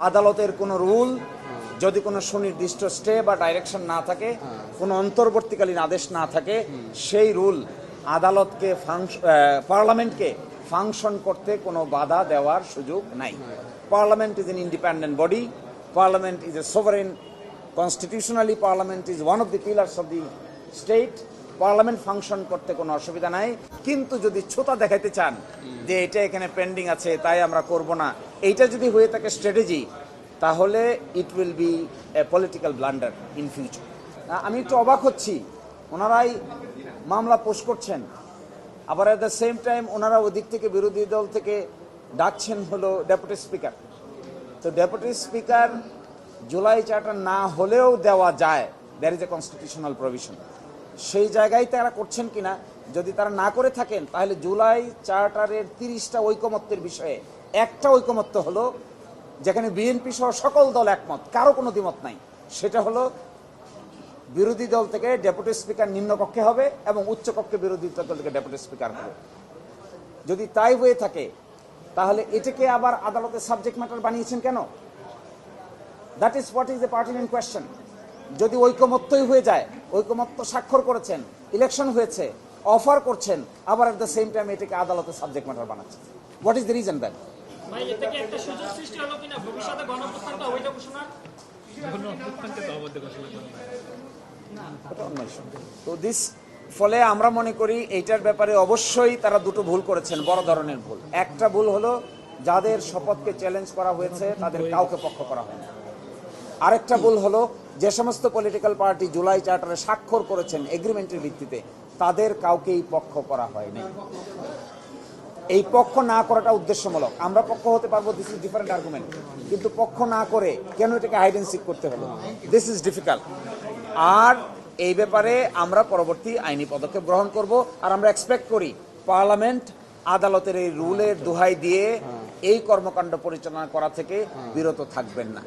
আদালতের কোনো রুল যদি কোনো সুনির্দিষ্ট স্টে বা ডাইরেকশন না থাকে, কোনো অন্তর্বর্তীকালীন আদেশ না থাকে, সেই রুল আদালতকে পার্লামেন্টকে ফাংশন করতে কোনো বাধা দেওয়ার সুযোগ নাই। Parliament is an independent body, parliament is a sovereign, constitutionally parliament is one of the pillars of the state. Parliament function করতে কোনো অসুবিধা নাই, কিন্তু যদি ছোটা দেখাইতে চান যে এটা এখানে পেন্ডিং আছে তাই আমরা করব না, এইটা যদি হয়ে থাকে স্ট্র্যাটেজি, তাহলে it will B a political blunder in future. আমি একটু অবাক হচ্ছি, ওনারাই মামলা পোষ করছেন, আবার অ্যাট দ্য সেম টাইম ওনারা ওদিক থেকে বিরোধী দল থেকে ডাকছেন হলো ডেপুটি স্পিকার। তো ডেপুটি স্পিকার জুলাই চার্টার না হলেও দেওয়া যায়, there is a constitutional provision. সেই জায়গায় তারা করছেন কিনা, যদি তারা না করে থাকেন তাহলে জুলাই চার্টারের 30টা ঐকমত্যের বিষয়ে একটা ঐকমত্য হলো, যেখানে বিএনপি সহ সকল দল একমত, কারো কোনো দ্বিমত নাই, সেটা হলো বিরোধী দল থেকে ডেপুটি স্পিকার নিম্নকক্ষে হবে এবং উচ্চকক্ষে বিরোধী দল থেকে ডেপুটি স্পিকার হবে। যদি তাই হয়ে থাকে তাহলে এটাকে আবার আদালতের সাবজেক্ট ম্যাটার বানিয়েছেন কেন? That is what is a pertinent question. যদি ঐকমত্যই হয়ে যায়, ঐকমত্য স্বাক্ষর করেছেন, ইলেকশন হয়েছে, অফার করছেন, আবার এট দ্য সেম টাইম এটাকে আদালতের সাবজেক্ট ম্যাটার বানাচ্ছেন, what is the reason that? ভাই, এতে কি একটা সুযোগ সৃষ্টি হলো কিনা ভবিষ্যতে গণঅভ্যুত্থানটা অবৈধ ঘোষণা? গণঅভ্যুত্থানকে তো অবৈধ ঘোষণা করবে তো দিস, ফলে আমরা মনে করি এইটার ব্যাপারে অবশ্যই তারা দুটো ভুল করেছেন, বড় ধরনের ভুল। একটা ভুল হলো যাদের শপথকে চ্যালেঞ্জ করা হয়েছে তাদের কাউকে পক্ষ করা হয়নি। আরেকটা ভুল হলো যে সমস্ত পলিটিক্যাল পার্টি জুলাই চার্টারে স্বাক্ষর করেছেন এগ্রিমেন্টের ভিত্তিতে, তাদের কাউকেই পক্ষ করা হয়নি। এই পক্ষ না করাটা উদ্দেশ্যমূলক। আমরা পক্ষ হতে পারবো, দিস ইজ ডিফারেন্ট আর্গুমেন্ট, কিন্তু পক্ষ না করে কেন এটাকে হাইড এন্ড সিক করতে হলো, দিস ইজ ডিফিকাল্ট। আর এই ব্যাপারে আমরা পরবর্তী আইনি পদক্ষেপ গ্রহণ করব। আর আমরা এক্সপেক্ট করি পার্লামেন্ট আদালতের এই রুলের দোহাই দিয়ে এই কর্মকাণ্ড পরিচালনা করা থেকে বিরত থাকবেন না।